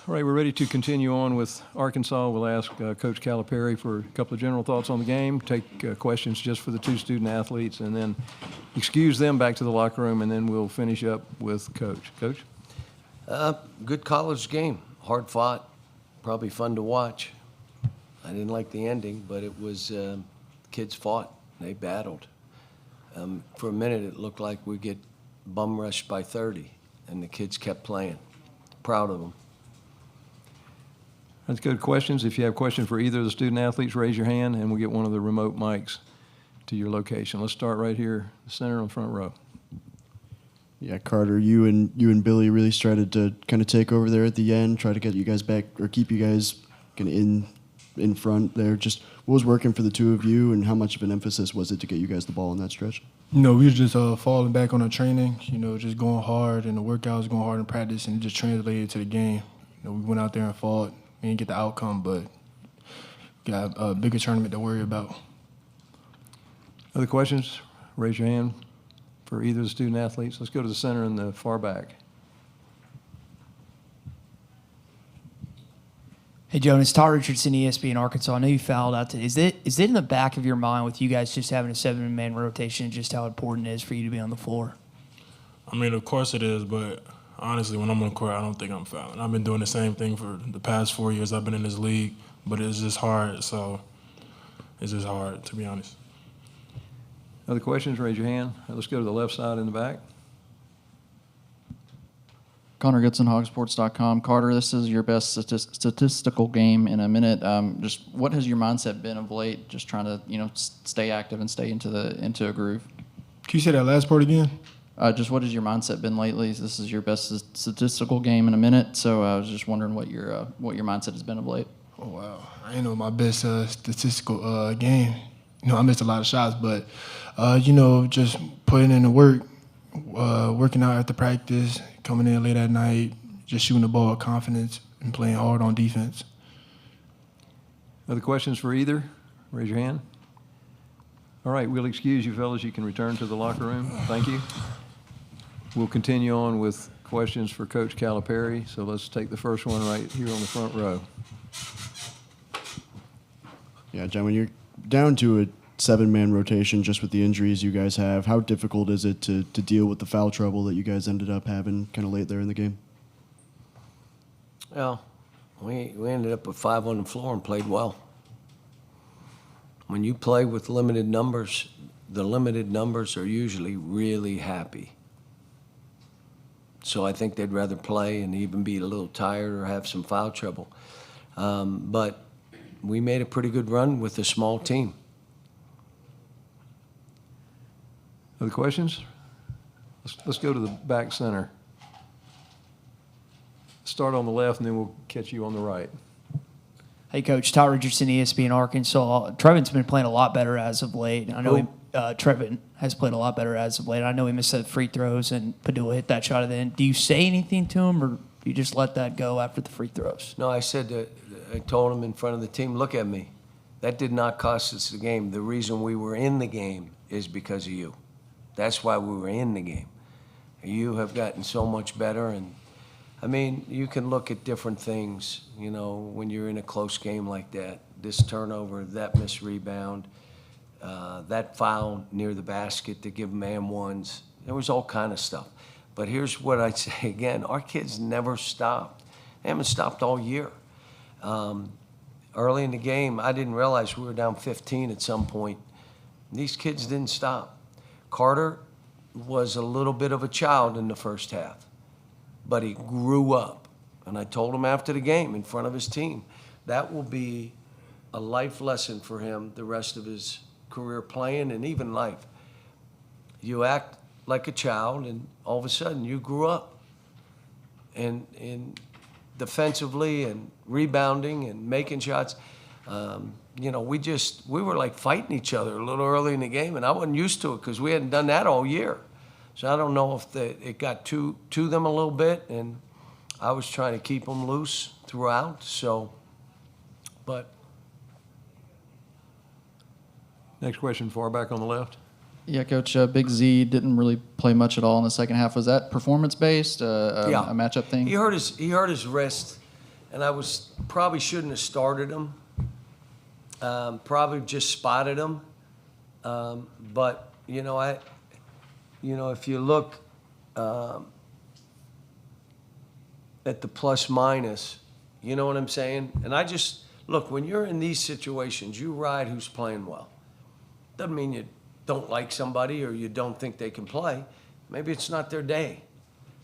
All right, we're ready to continue on with Arkansas. We'll ask Coach Calipari for a couple of general thoughts on the game, take questions just for the two student athletes, and then excuse them back to the locker room, and then we'll finish up with Coach. Coach? Good college game, hard fought, probably fun to watch. I didn't like the ending, but it was kids fought, they battled. For a minute, it looked like we'd get bum rushed by 30, and the kids kept playing. Proud of them. Let's go to questions. If you have questions for either of the student athletes, raise your hand, and we'll get one of the remote mics to your location. Let's start right here, the center on the front row. Yeah, Carter, you and Billy really started to kind of take over there at the end, try to get you guys back or keep you guys kind of in front there. Just what was working for the two of you, and how much of an emphasis was it to get you guys the ball in that stretch? We were just falling back on our training, just going hard, and the workouts going hard in practice, and it just translated to the game. We went out there and fought. We didn't get the outcome, but got a bigger tournament to worry about. Other questions? Raise your hand for either of the student athletes. Let's go to the center in the far back. Hey, Jonas, Todd Richardson, ESPN Arkansas. I know you fouled out today. Is it in the back of your mind with you guys just having a 7-man rotation, just how important it is for you to be on the floor? I mean, of course it is, but honestly, when I'm on the court, I don't think I'm fouling. I've been doing the same thing for the past 4 years I've been in this league, but it's just hard, so it's just hard, to be honest. Other questions? Raise your hand. Let's go to the left side in the back. Connor Goodson, Hogsports.com. Carter, this is your best statistical game in a minute. Just what has your mindset been of late? Just trying to stay active and stay into a groove. Can you say that last part again? Just what has your mindset been lately? This is your best statistical game in a minute, so I was just wondering what your mindset has been of late. Oh, wow. I ain't know my best statistical game. I missed a lot of shots, but, just putting in the work, working out after practice, coming in late at night, just shooting the ball with confidence and playing hard on defense. Other questions for either? Raise your hand. All right, we'll excuse you fellas. You can return to the locker room. Thank you. We'll continue on with questions for Coach Calipari. So let's take the first one right here on the front row. Yeah, John, when you're down to a 7-man rotation just with the injuries you guys have, how difficult is it to deal with the foul trouble that you guys ended up having kind of late there in the game? Well, we ended up with 5 on the floor and played well. When you play with limited numbers, the limited numbers are usually really happy. So I think they'd rather play and even be a little tired or have some foul trouble. But we made a pretty good run with a small team. Other questions? Let's go to the back center. Start on the left, and then we'll catch you on the right. Hey, Coach, Todd Richardson, ESPN Arkansas. Trevin's been playing a lot better as of late. I know Trevin has played a lot better as of late. I know he missed the free throws, and Padua hit that shot at the end. Do you say anything to him, or do you just let that go after the free throws? No, I told him in front of the team, look at me. That did not cost us the game. The reason we were in the game is because of you. That's why we were in the game. You have gotten so much better, and I mean, you can look at different things, when you're in a close game like that. This turnover, that missed rebound, that foul near the basket to give man ones. There was all kind of stuff. But here's what I'd say again. Our kids never stopped. They haven't stopped all year. Early in the game, I didn't realize we were down 15 at some point. These kids didn't stop. Carter was a little bit of a child in the first half, but he grew up. And I told him after the game in front of his team, that will be a life lesson for him the rest of his career playing and even life. You act like a child, and all of a sudden you grew up. And defensively and rebounding and making shots, we were like fighting each other a little early in the game, and I wasn't used to it because we hadn't done that all year. So I don't know if it got to them a little bit, and I was trying to keep them loose throughout. But next question, far back on the left. Yeah, Coach, Big Z didn't really play much at all in the second half. Was that performance-based, a matchup thing? He hurt his wrist, and I probably shouldn't have started him. Probably just spotted him. But if you look at the plus minus, you know what I'm saying? And I just look, when you're in these situations, you ride who's playing well. Doesn't mean you don't like somebody or you don't think they can play. Maybe it's not their day.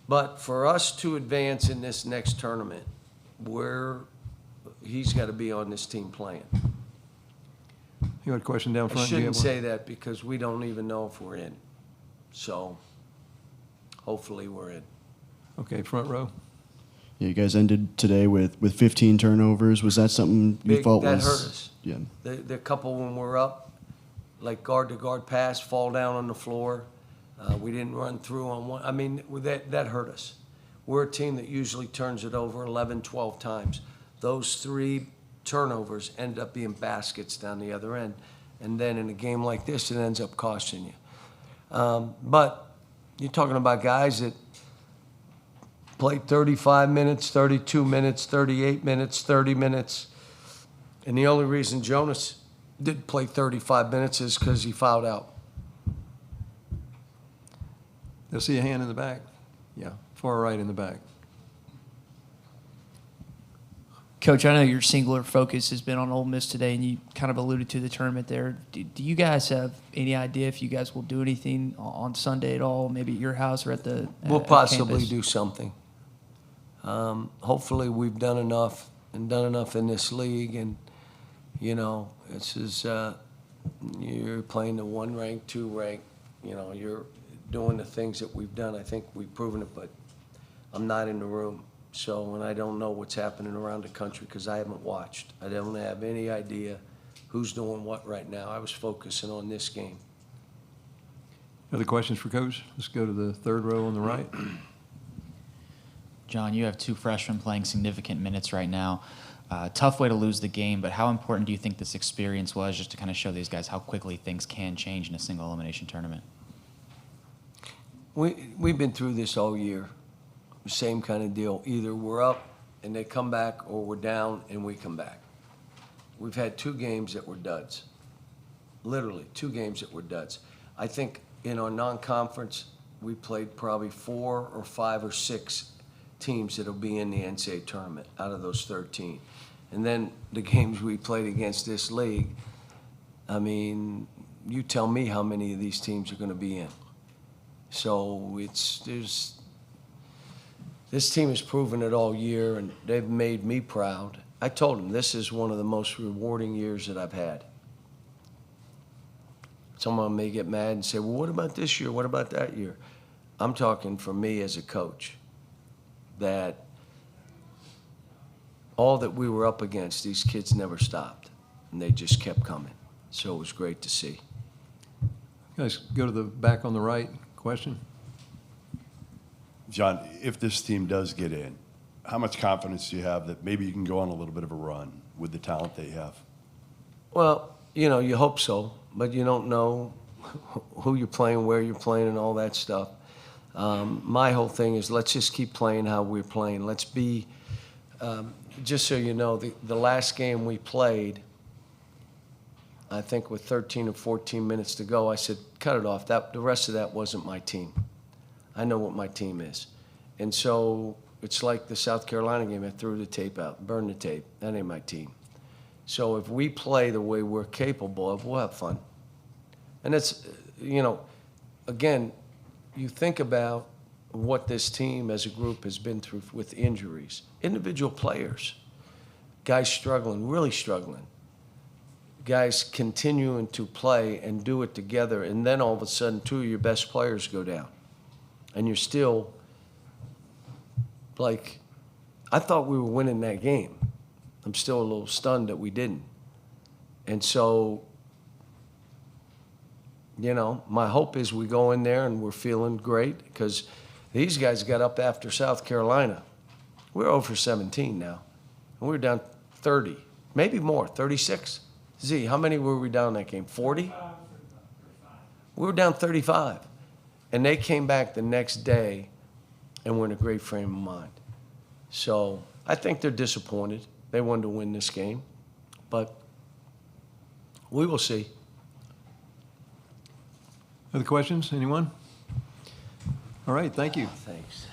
But for us to advance in this next tournament, he's got to be on this team playing. You had a question down I front? Do you shouldn't have one? say that because we don't even know if we're in. So hopefully we're in. Okay, front row. Yeah, you guys ended today with 15 turnovers. Was that something you thought That was? hurt us. Yeah. The couple when we're up, like guard-to-guard pass, fall down on the floor. We didn't run through on one. I mean, that hurt us. We're a team that usually turns it over 11, 12 times. Those 3 turnovers end up being baskets down the other end. And then in a game like this, it ends up costing you. But you're talking about guys that played 35 minutes, 32 minutes, 38 minutes, 30 minutes. And the only reason Jonas did play 35 minutes is because he fouled out. They'll see a hand in the back. Yeah, far right in the back. Coach, I know your singular focus has been on Ole Miss today, and you kind of alluded to the tournament there. Do you guys have any idea if you guys will do anything on Sunday at all, maybe at your house or at the We'll at possibly campus? do something. Hopefully, we've done enough in this league, and this is you're playing the 1 rank, 2 rank. You're doing the things that we've done. I think we've proven it, but I'm not in the room, so and I don't know what's happening around the country because I haven't watched. I don't have any idea who's doing what right now. I was focusing on this game. Other questions for Coach? Let's go to the third row on the right. John, you have 2 freshmen playing significant minutes right now. Tough way to lose the game, but how important do you think this experience was just to kind of show these guys how quickly things can change in a single elimination tournament? We've been through this all year. Same kind of deal. Either we're up and they come back, or we're down and we come back. We've had 2 games that were duds. Literally, 2 games that were duds. I think in our non-conference, we played probably 4 or 5 or 6 teams that'll be in the NCAA tournament out of those 13. And then the games we played against this league, I mean, you tell me how many of these teams are going to be in. So this team has proven it all year, and they've made me proud. I told them this is one of the most rewarding years that I've had. Someone may get mad and say, well, what about this year? What about that year? I'm talking for me as a coach, that all that we were up against, these kids never stopped, and they just kept coming. So it was great to see. Guys, go to the back on the right. Question? John, if this team does get in, how much confidence do you have that maybe you can go on a little bit of a run with the talent that you have? Well, you hope so, but you don't know who you're playing, where you're playing, and all that stuff. My whole thing is let's just keep playing how we're playing. Let's be, just so you know, the last game we played, I think with 13 or 14 minutes to go, I said, cut it off. The rest of that wasn't my team. I know what my team is. And so it's like the South Carolina game. I threw the tape out, burned the tape. That ain't my team. So if we play the way we're capable of, we'll have fun. And it's, again, you think about what this team as a group has been through with injuries. Individual players, guys struggling, really struggling. Guys continuing to play and do it together, and then all of a sudden 2 of your best players go down. And you're still, like, I thought we were winning that game. I'm still a little stunned that we didn't. And so, my hope is we go in there and we're feeling great, because these guys got up after South Carolina. We're over 17 now, and we're down 30, maybe more, 36. Z, how many were we down that game? 40? We were down 35. And they came back the next day and were in a great frame of mind. So I think they're disappointed. They wanted to win this game, but we will see. Other questions? Anyone? All right, thank you. Thanks.